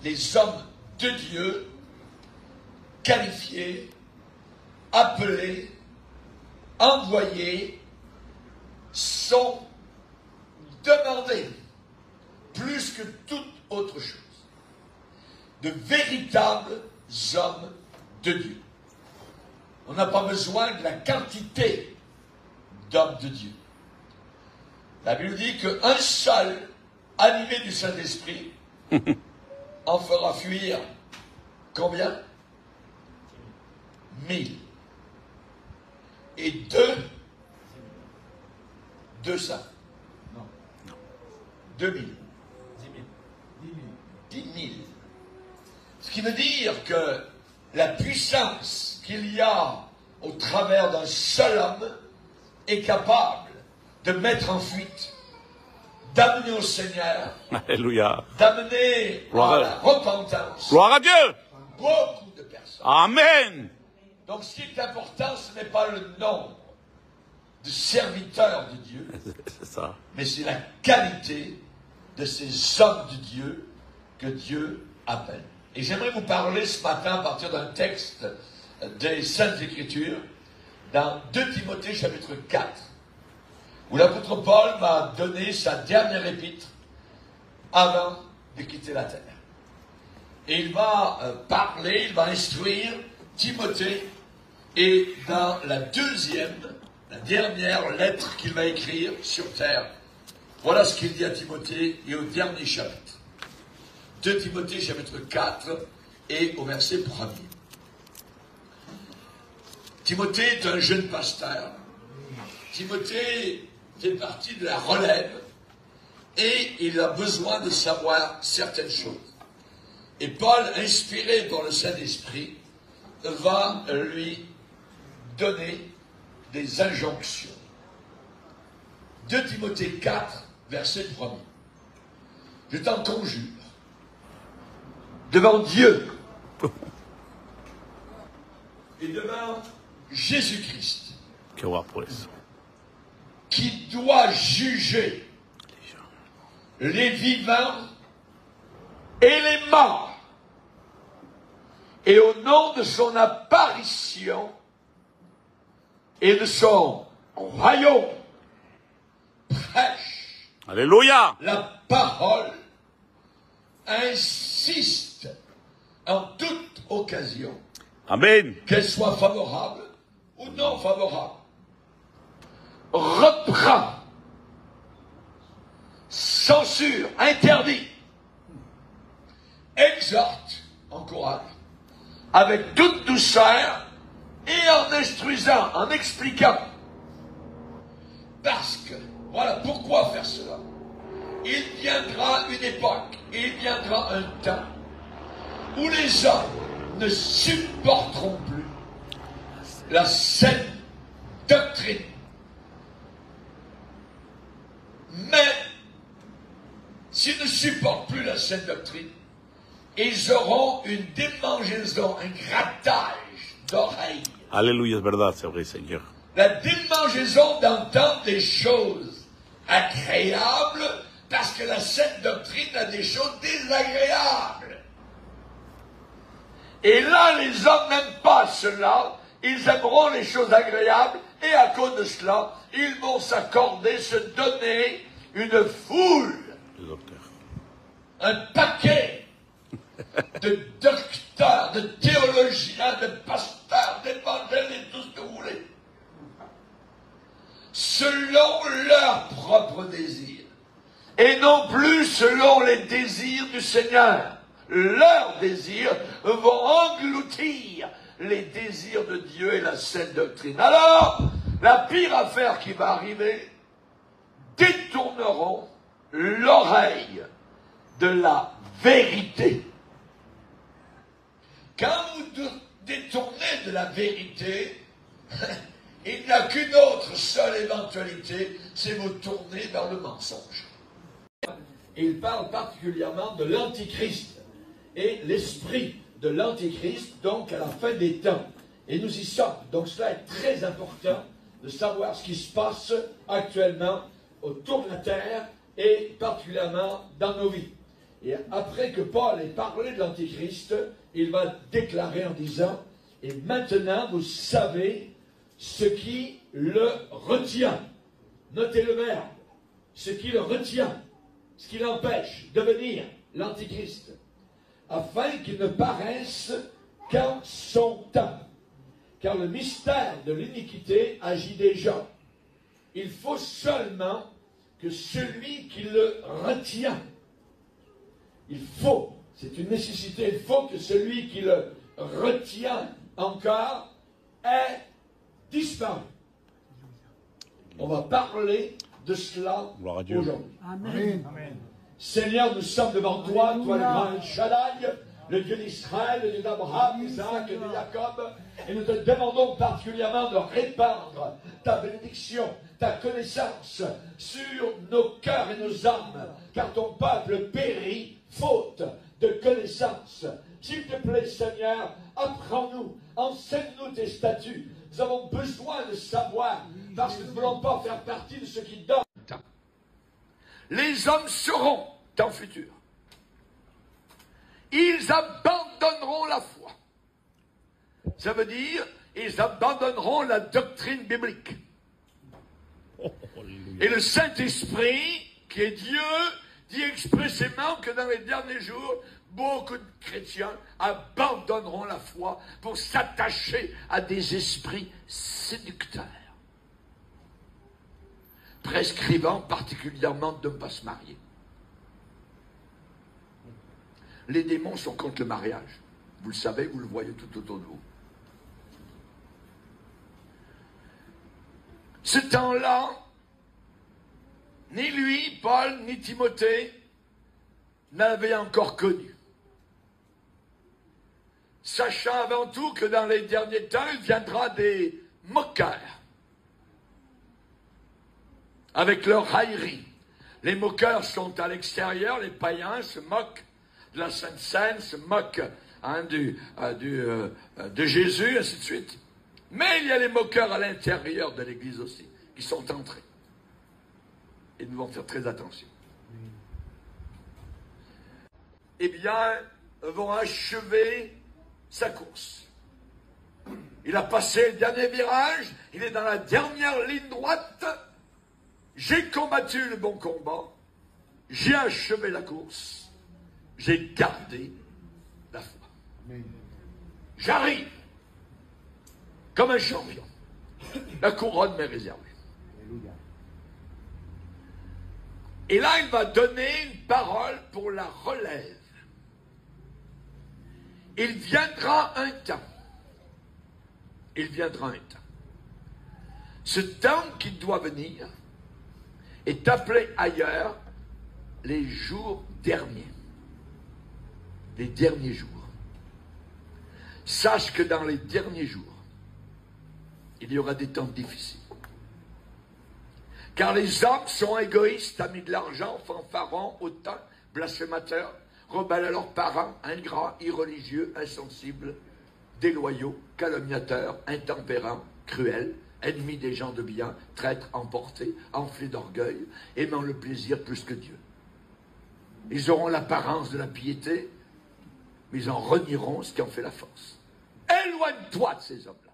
les hommes de Dieu, qualifiés, appelés, envoyés, sont demandés plus que toute autre chose. De véritables hommes de Dieu. On n'a pas besoin de la quantité d'hommes de Dieu. La Bible dit qu'un seul, animé du Saint-Esprit, en fera fuir combien? 1000. Et 200. Non. 2000. 10 000. Ce qui veut dire que la puissance qu'il y a au travers d'un seul homme est capable de mettre en fuite, d'amener au Seigneur, Alléluia. d'amener à la repentance. Gloire à Dieu. Beaucoup de personnes. Amen. Donc ce qui est important, ce n'est pas le nombre de serviteurs de Dieu, C'est ça. mais c'est la qualité de ces hommes de Dieu que Dieu appelle. Et j'aimerais vous parler ce matin à partir d'un texte des Saintes Écritures, dans 2 Timothée chapitre 4, où l'apôtre Paul m'a donné sa dernière épître avant de quitter la terre. Et il va parler, il va instruire Timothée, et dans la dernière lettre qu'il va écrire sur terre, voilà ce qu'il dit à Timothée et au dernier chapitre. 2 Timothée chapitre 4 et au verset 1er. Timothée est un jeune pasteur. Timothée fait partie de la relève et il a besoin de savoir certaines choses. Et Paul, inspiré par le Saint-Esprit, va lui donner des injonctions. 2 Timothée 4, verset 1er. Je t'en conjure, devant Dieu et devant Jésus-Christ, qui doit juger les vivants et les morts, et au nom de son apparition et de son royaume, prêche Alléluia. la parole, insiste en toute occasion, Amen. qu'elle soit favorable ou non favorable, reprend, censure, interdit, exhorte, encourage, avec toute douceur et en instruisant, en expliquant. Parce que, voilà, pourquoi faire cela? Il viendra une époque, il viendra un temps où les hommes ne supporteront plus la saine doctrine. Mais, s'ils ne supportent plus la saine doctrine, ils auront une démangeaison, un grattage d'oreilles. Alléluia, es verdad, c'est vrai, Seigneur. La démangeaison d'entendre des choses agréables, parce que la saine doctrine a des choses désagréables. Et là, les hommes n'aiment pas cela, ils aimeront les choses agréables, et à cause de cela, ils vont s'accorder, se donner une foule, Le docteur. un paquet de docteurs, de théologiens, de pasteurs, d'évangélistes, et tout ce que vous voulez, selon leurs propres désirs, et non plus selon les désirs du Seigneur. Leurs désirs vont engloutir les désirs de Dieu et la saine doctrine. Alors, la pire affaire qui va arriver, détourneront l'oreille de la vérité. Quand vous détournez de la vérité, il n'y a qu'une autre seule éventualité, c'est vous tourner vers le mensonge. Et il parle particulièrement de l'Antichrist et l'esprit de l'Antichrist, donc à la fin des temps. Et nous y sommes. Donc cela est très important de savoir ce qui se passe actuellement autour de la terre et particulièrement dans nos vies. Et après que Paul ait parlé de l'Antichrist, il va déclarer en disant, et maintenant vous savez ce qui le retient. Notez le verbe. Ce qui le retient, ce qui l'empêche de devenir l'Antichrist, afin qu'il ne paraisse qu'en son temps. Car le mystère de l'iniquité agit déjà. Il faut seulement que celui qui le retient, c'est une nécessité, il faut que celui qui le retient encore ait disparu. On va parler de cela aujourd'hui. Amen. Amen. Seigneur, nous sommes devant toi, toi le grand El Shaddai, le Dieu d'Israël, le Dieu d'Abraham, d'Isaac et de Jacob, et nous te demandons particulièrement de répandre ta bénédiction, ta connaissance sur nos cœurs et nos âmes, car ton peuple périt faute de connaissance. S'il te plaît, Seigneur, apprends-nous, enseigne-nous tes statuts. Nous avons besoin de savoir, parce que nous ne voulons pas faire partie de ceux qui dorment. Les hommes seront dans le futur. Ils abandonneront la foi. Ça veut dire, ils abandonneront la doctrine biblique. Et le Saint-Esprit, qui est Dieu, dit expressément que dans les derniers jours, beaucoup de chrétiens abandonneront la foi pour s'attacher à des esprits séducteurs, prescrivant particulièrement de ne pas se marier. Les démons sont contre le mariage. Vous le savez, vous le voyez tout autour de vous. Ce temps-là, ni lui, Paul, ni Timothée n'avaient encore connu. Sachant avant tout que dans les derniers temps, il viendra des moqueurs. Avec leur raillerie. Les moqueurs sont à l'extérieur, les païens se moquent de la Sainte Seine, se moquent de Jésus, ainsi de suite. Mais il y a les moqueurs à l'intérieur de l'Église aussi, qui sont entrés. Et nous devons faire très attention. Eh bien, vont achever sa course. Il a passé le dernier virage, il est dans la dernière ligne droite. J'ai combattu le bon combat, j'ai achevé la course, j'ai gardé la foi. J'arrive comme un champion. La couronne m'est réservée. Et là, il va donner une parole pour la relève. Il viendra un temps. Il viendra un temps. Ce temps qui doit venir est appelé ailleurs les jours derniers. Les derniers jours. Sache que dans les derniers jours, il y aura des temps difficiles. Car les hommes sont égoïstes, amis de l'argent, fanfarons, hautains, blasphémateurs, rebelles à leurs parents, ingrats, irreligieux, insensibles, déloyaux, calomniateurs, intempérants, cruels, ennemis des gens de bien, traîtres, emportés, enflés d'orgueil, aimant le plaisir plus que Dieu. Ils auront l'apparence de la piété, mais ils en renieront ce qui en fait la force. Éloigne-toi de ces hommes-là.